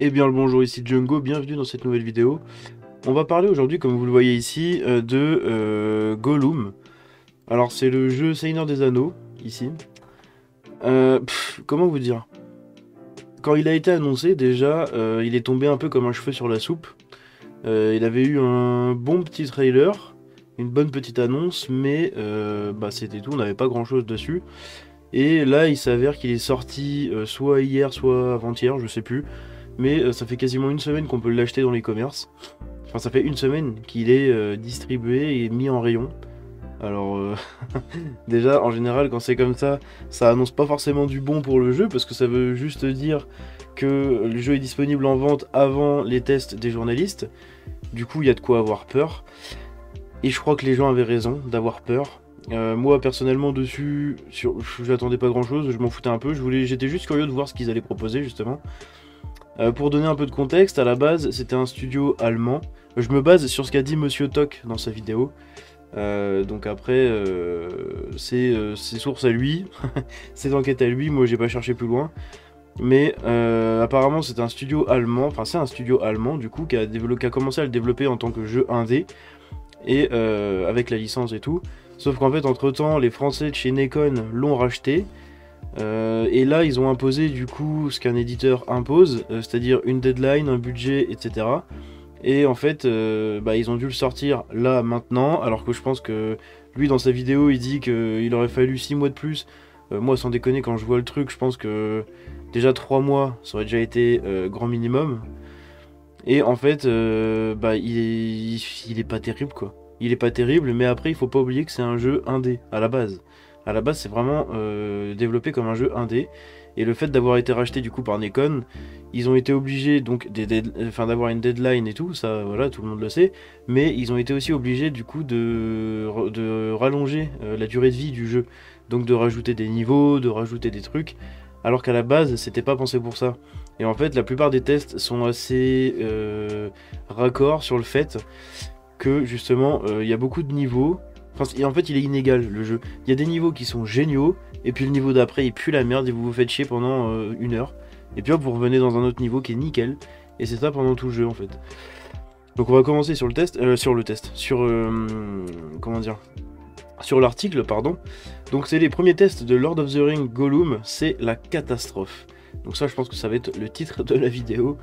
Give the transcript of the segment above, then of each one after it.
Eh bien le bonjour, ici Django, bienvenue dans cette nouvelle vidéo. On va parler aujourd'hui, comme vous le voyez ici, de Gollum. Alors c'est le jeu Seigneur des Anneaux, ici. Comment vous dire? Quand il a été annoncé, déjà, il est tombé un peu comme un cheveu sur la soupe. Il avait eu un bon petit trailer, une bonne petite annonce, mais bah, c'était tout, on n'avait pas grand chose dessus. Et là, il s'avère qu'il est sorti soit hier, soit avant-hier, je sais plus. Mais ça fait quasiment une semaine qu'on peut l'acheter dans les commerces. Enfin, ça fait une semaine qu'il est distribué et mis en rayon. Alors, déjà, en général, quand c'est comme ça annonce pas forcément du bon pour le jeu, parce que ça veut juste dire que le jeu est disponible en vente avant les tests des journalistes. Du coup, il y a de quoi avoir peur. Et je crois que les gens avaient raison d'avoir peur. Moi, personnellement, dessus, j'attendais pas grand chose, je m'en foutais un peu. J'étais juste curieux de voir ce qu'ils allaient proposer, justement. Pour donner un peu de contexte, à la base, c'était un studio allemand. Je me base sur ce qu'a dit Monsieur Toc dans sa vidéo. Donc après, c'est source à lui, c'est enquête à lui, moi j'ai pas cherché plus loin. Mais apparemment c'est un studio allemand, enfin c'est un studio allemand du coup qui a commencé à le développer en tant que jeu indé, et avec la licence et tout. Sauf qu'en fait entre temps les Français de chez Nekon l'ont racheté. Et là, ils ont imposé du coup ce qu'un éditeur impose, c'est-à-dire une deadline, un budget, etc. Et en fait, bah, ils ont dû le sortir là, maintenant, alors que je pense que lui, dans sa vidéo, il dit qu'il aurait fallu 6 mois de plus. Moi, sans déconner, quand je vois le truc, je pense que déjà 3 mois, ça aurait déjà été grand minimum. Et en fait, bah, il est pas terrible, quoi. Il est pas terrible, mais après, il faut pas oublier que c'est un jeu indé, à la base. À la base, c'est vraiment développé comme un jeu indé. Et le fait d'avoir été racheté du coup par Nekon, ils ont été obligés donc enfin, d'avoir une deadline et tout, ça voilà, tout le monde le sait. Mais ils ont été aussi obligés du coup de rallonger la durée de vie du jeu. Donc de rajouter des niveaux, de rajouter des trucs. Alors qu'à la base, c'était pas pensé pour ça. Et en fait, la plupart des tests sont assez raccords sur le fait que justement, il y a beaucoup de niveaux. Enfin, en fait, il est inégal le jeu. Il y a des niveaux qui sont géniaux, et puis le niveau d'après, il pue la merde et vous vous faites chier pendant une heure. Et puis hop, vous revenez dans un autre niveau qui est nickel. Et c'est ça pendant tout le jeu en fait. Donc on va commencer sur le test, comment dire, sur l'article, pardon. Donc c'est les premiers tests de Lord of the Ring Gollum, c'est la catastrophe. Donc ça, je pense que ça va être le titre de la vidéo.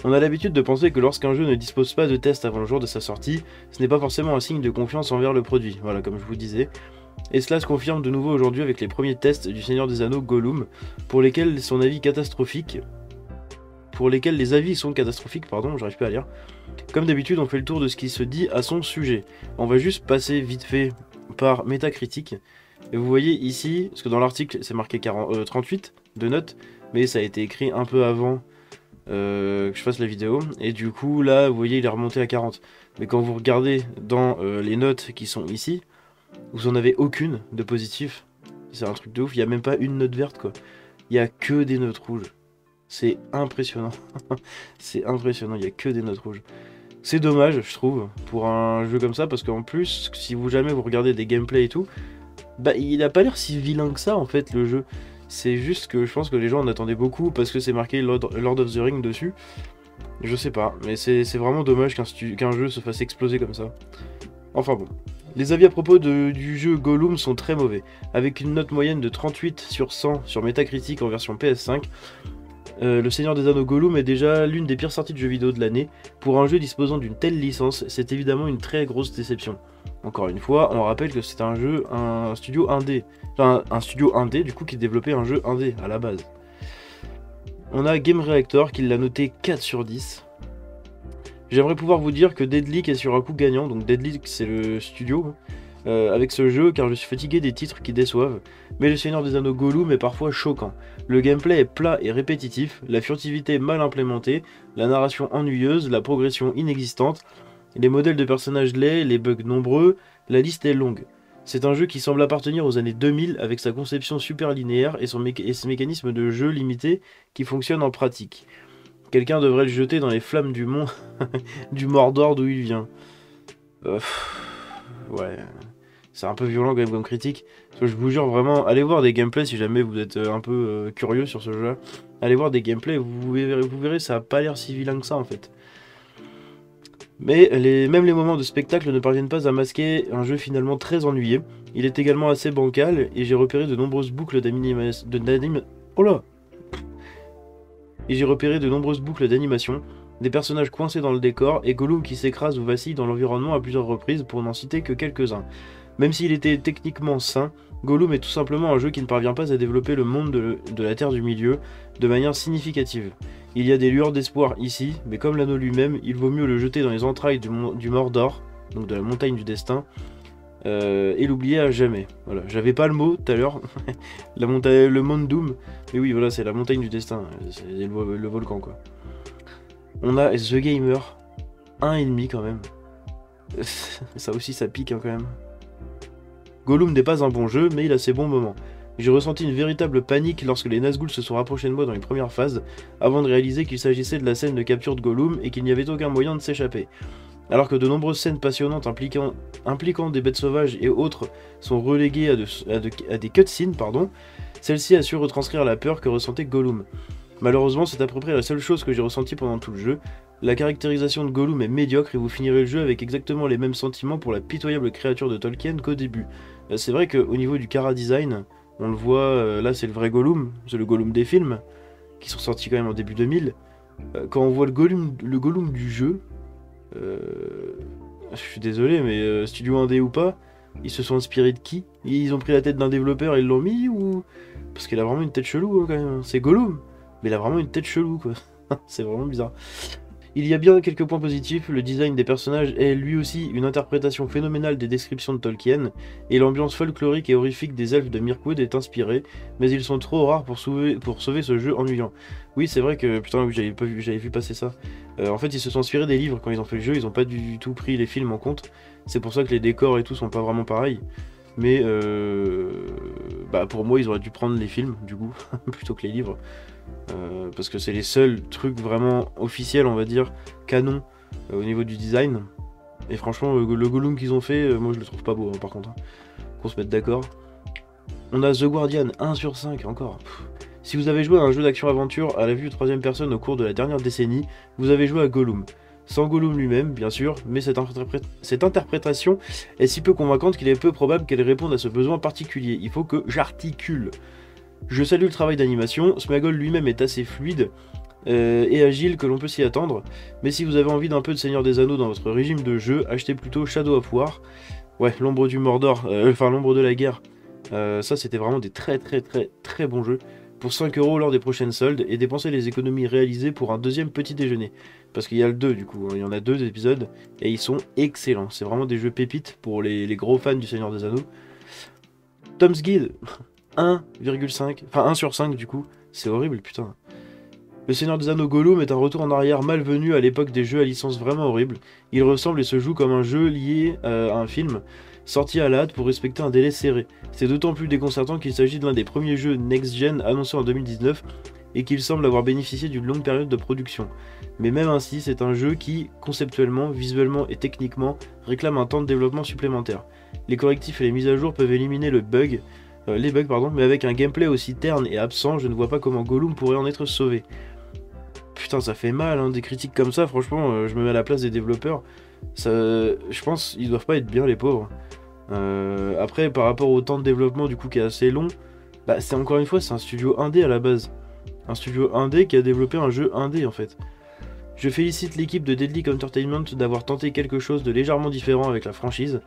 On a l'habitude de penser que lorsqu'un jeu ne dispose pas de tests avant le jour de sa sortie, ce n'est pas forcément un signe de confiance envers le produit, voilà, comme je vous disais. Et cela se confirme de nouveau aujourd'hui avec les premiers tests du Seigneur des Anneaux Gollum, pour lesquels son avis catastrophique, pour lesquels les avis sont catastrophiques, pardon, j'arrive pas à lire. Comme d'habitude, on fait le tour de ce qui se dit à son sujet. On va juste passer vite fait par Metacritic. Et vous voyez ici, parce que dans l'article c'est marqué 38 de notes, mais ça a été écrit un peu avant que je fasse la vidéo. Et du coup, là, vous voyez, il est remonté à 40. Mais quand vous regardez dans les notes qui sont ici, vous en avez aucune de positif. C'est un truc de ouf, il n'y a même pas une note verte, quoi. Il n'y a que des notes rouges. C'est impressionnant. C'est impressionnant, il n'y a que des notes rouges. C'est dommage, je trouve, pour un jeu comme ça, parce qu'en plus, si vous jamais vous regardez des gameplays et tout, bah il a pas l'air si vilain que ça en fait le jeu. C'est juste que je pense que les gens en attendaient beaucoup parce que c'est marqué Lord of the Ring dessus. Je sais pas, mais c'est vraiment dommage qu'un jeu se fasse exploser comme ça. Enfin bon. Les avis à propos du jeu Gollum sont très mauvais. Avec une note moyenne de 38 sur 100 sur Metacritic en version PS5, le Seigneur des Anneaux Gollum est déjà l'une des pires sorties de jeux vidéo de l'année. Pour un jeu disposant d'une telle licence, c'est évidemment une très grosse déception. Encore une fois, on rappelle que c'est un studio indé. Enfin, un studio indé du coup qui développait un jeu indé à la base. On a Game Reactor qui l'a noté 4 sur 10. J'aimerais pouvoir vous dire que Deadlick est sur un coup gagnant, donc Deadlick c'est le studio, avec ce jeu car je suis fatigué des titres qui déçoivent, mais le Seigneur des Anneaux Gollum est parfois choquant. Le gameplay est plat et répétitif, la furtivité mal implémentée, la narration ennuyeuse, la progression inexistante, les modèles de personnages laids, les bugs nombreux, la liste est longue. C'est un jeu qui semble appartenir aux années 2000 avec sa conception super linéaire et ses mécanismes de jeu limités qui fonctionnent en pratique. Quelqu'un devrait le jeter dans les flammes du mont du Mordor d'où il vient. Ouais, c'est un peu violent quand même comme critique. Parce que je vous jure vraiment, allez voir des gameplays si jamais vous êtes un peu curieux sur ce jeu-là. Allez voir des gameplays, vous verrez, ça a pas l'air si vilain que ça en fait. Mais même les moments de spectacle ne parviennent pas à masquer un jeu finalement très ennuyé. Il est également assez bancal, et j'ai repéré de nombreuses boucles Oh là Et j'ai repéré de nombreuses boucles d'animation, des personnages coincés dans le décor, et Gollum qui s'écrase ou vacille dans l'environnement à plusieurs reprises pour n'en citer que quelques-uns. Même s'il était techniquement sain, Gollum est tout simplement un jeu qui ne parvient pas à développer le monde de la Terre du Milieu de manière significative. Il y a des lueurs d'espoir ici, mais comme l'anneau lui-même, il vaut mieux le jeter dans les entrailles du Mordor, donc de la montagne du destin, et l'oublier à jamais. Voilà, j'avais pas le mot tout à l'heure, le Mount Doom, mais oui, voilà, c'est la montagne du destin, c'est le volcan quoi. On a The Gamer, 1,5 quand même. Ça aussi, ça pique hein, quand même. Gollum n'est pas un bon jeu, mais il a ses bons moments. J'ai ressenti une véritable panique lorsque les Nazgûl se sont rapprochés de moi dans les premières phases, avant de réaliser qu'il s'agissait de la scène de capture de Gollum et qu'il n'y avait aucun moyen de s'échapper. Alors que de nombreuses scènes passionnantes impliquant des bêtes sauvages et autres sont reléguées à des cutscenes, celle-ci a su retranscrire la peur que ressentait Gollum. Malheureusement, c'est à peu près la seule chose que j'ai ressentie pendant tout le jeu. La caractérisation de Gollum est médiocre et vous finirez le jeu avec exactement les mêmes sentiments pour la pitoyable créature de Tolkien qu'au début. C'est vrai qu'au niveau du chara design, on le voit, là c'est le vrai Gollum, c'est le Gollum des films, qui sont sortis quand même en début 2000. Quand on voit le Gollum du jeu, je suis désolé, mais studio indé ou pas, ils se sont inspirés de qui? Ils ont pris la tête d'un développeur et ils l'ont mis ou... Parce qu'il a vraiment une tête chelou hein, quand même, c'est Gollum, mais il a vraiment une tête chelou quoi, c'est vraiment bizarre. Il y a bien quelques points positifs, le design des personnages est lui aussi une interprétation phénoménale des descriptions de Tolkien, et l'ambiance folklorique et horrifique des elfes de Mirkwood est inspirée, mais ils sont trop rares pour sauver ce jeu ennuyant. Oui, c'est vrai que, putain, oui, j'avais vu passer ça. En fait, ils se sont inspirés des livres quand ils ont fait le jeu, ils ont pas du tout pris les films en compte, c'est pour ça que les décors et tout sont pas vraiment pareils. Mais bah pour moi, ils auraient dû prendre les films, du coup, plutôt que les livres. Parce que c'est les seuls trucs vraiment officiels, on va dire, canon au niveau du design. Et franchement, le Gollum qu'ils ont fait, moi je le trouve pas beau hein, par contre. Hein. Qu'on se mette d'accord. On a The Guardian 1 sur 5 encore. Si vous avez joué à un jeu d'action-aventure à la vue troisième personne au cours de la dernière décennie, vous avez joué à Gollum. Sans Gollum lui-même, bien sûr, mais cette interprétation est si peu convaincante qu'il est peu probable qu'elle réponde à ce besoin particulier. Il faut que j'articule. Je salue le travail d'animation, Sméagol lui-même est assez fluide et agile que l'on peut s'y attendre, mais si vous avez envie d'un peu de Seigneur des Anneaux dans votre régime de jeu, achetez plutôt Shadow of War, ouais, l'ombre du Mordor, enfin l'ombre de la guerre, ça c'était vraiment des très bons jeux, pour 5€ lors des prochaines soldes, et dépensez les économies réalisées pour un deuxième petit déjeuner, parce qu'il y a le 2 du coup, hein, il y en a 2 épisodes, et ils sont excellents, c'est vraiment des jeux pépites pour les gros fans du Seigneur des Anneaux. Tom's Guide 1,5, enfin 1 sur 5 du coup, c'est horrible putain. Le Seigneur des Anneaux Gollum est un retour en arrière malvenu à l'époque des jeux à licence vraiment horrible. Il ressemble et se joue comme un jeu lié à un film, sorti à la hâte pour respecter un délai serré. C'est d'autant plus déconcertant qu'il s'agit de l'un des premiers jeux next-gen annoncés en 2019 et qu'il semble avoir bénéficié d'une longue période de production. Mais même ainsi, c'est un jeu qui, conceptuellement, visuellement et techniquement, réclame un temps de développement supplémentaire. Les correctifs et les mises à jour peuvent éliminer les bugs, mais avec un gameplay aussi terne et absent, je ne vois pas comment Gollum pourrait en être sauvé. Putain, ça fait mal, hein, des critiques comme ça, franchement, je me mets à la place des développeurs. Ça, je pense ils doivent pas être bien, les pauvres. Après, par rapport au temps de développement, du coup, qui est assez long, bah, c'est encore une fois, c'est un studio indé à la base. Un studio indé qui a développé un jeu indé, en fait. Je félicite l'équipe de Deadly Entertainment d'avoir tenté quelque chose de légèrement différent avec la franchise.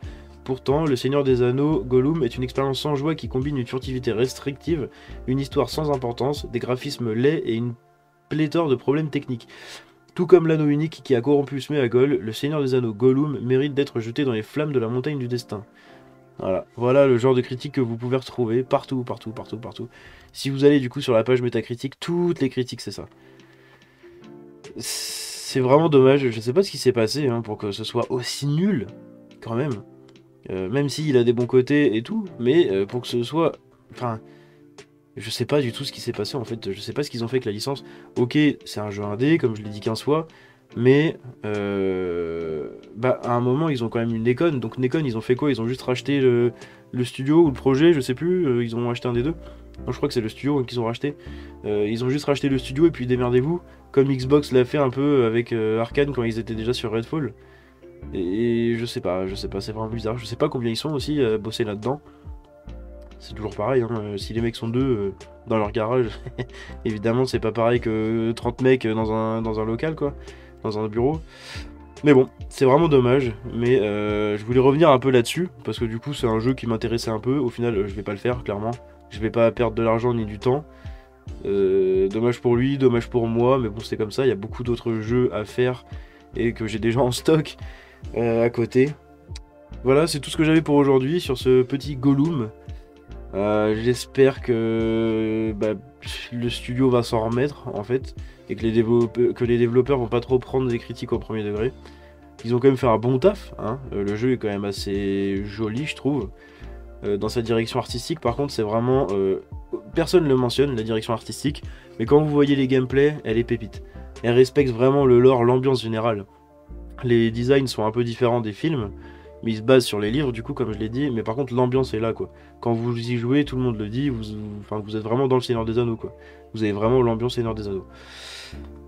Pourtant, Le Seigneur des Anneaux, Gollum est une expérience sans joie qui combine une furtivité restrictive, une histoire sans importance, des graphismes laids et une pléthore de problèmes techniques. Tout comme l'anneau unique qui a corrompu Sméagol, Le Seigneur des Anneaux Gollum mérite d'être jeté dans les flammes de la montagne du destin. Voilà le genre de critique que vous pouvez retrouver partout. Si vous allez du coup sur la page Métacritique, toutes les critiques c'est ça. C'est vraiment dommage, je sais pas ce qui s'est passé hein, pour que ce soit aussi nul, quand même. Même s'il a des bons côtés et tout, mais pour que ce soit... Enfin, je sais pas du tout ce qui s'est passé en fait, je sais pas ce qu'ils ont fait avec la licence. Ok, c'est un jeu indé, comme je l'ai dit 15 fois, mais bah, à un moment ils ont quand même une Nekon, donc Nekon ils ont fait quoi? Ils ont juste racheté le studio ou le projet, je sais plus, ils ont acheté un des deux. Non, je crois que c'est le studio qu'ils ont racheté. Ils ont juste racheté le studio et puis démerdez-vous, comme Xbox l'a fait un peu avec Arcane quand ils étaient déjà sur Redfall. Et je sais pas, c'est vraiment bizarre. Je sais pas combien ils sont aussi à bosser là-dedans. C'est toujours pareil, hein. Si les mecs sont deux dans leur garage, évidemment c'est pas pareil que 30 mecs dans un local quoi, dans un bureau. Mais bon, c'est vraiment dommage, mais je voulais revenir un peu là-dessus, parce que du coup c'est un jeu qui m'intéressait un peu, au final je vais pas le faire clairement, je vais pas perdre de l'argent ni du temps. Dommage pour lui, dommage pour moi, mais bon c'est comme ça, il y a beaucoup d'autres jeux à faire et que j'ai déjà en stock à côté. Voilà, c'est tout ce que j'avais pour aujourd'hui sur ce petit Gollum. J'espère que le studio va s'en remettre en fait et que les développeurs vont pas trop prendre des critiques au premier degré. Ils ont quand même fait un bon taf, hein. Le jeu est quand même assez joli je trouve. Dans sa direction artistique par contre c'est vraiment... personne ne le mentionne la direction artistique, mais quand vous voyez les gameplays elle est pépite. Elle respecte vraiment le lore, l'ambiance générale. Les designs sont un peu différents des films, mais ils se basent sur les livres, du coup, comme je l'ai dit, mais par contre, l'ambiance est là, quoi. Quand vous y jouez, tout le monde le dit, vous êtes vraiment dans le Seigneur des Anneaux, quoi. Vous avez vraiment l'ambiance Seigneur des Anneaux.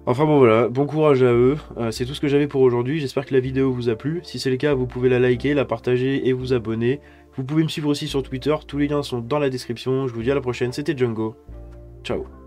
Enfin bon, voilà, bon courage à eux. C'est tout ce que j'avais pour aujourd'hui, j'espère que la vidéo vous a plu. Si c'est le cas, vous pouvez la liker, la partager et vous abonner. Vous pouvez me suivre aussi sur Twitter, tous les liens sont dans la description. Je vous dis à la prochaine, c'était Django. Ciao.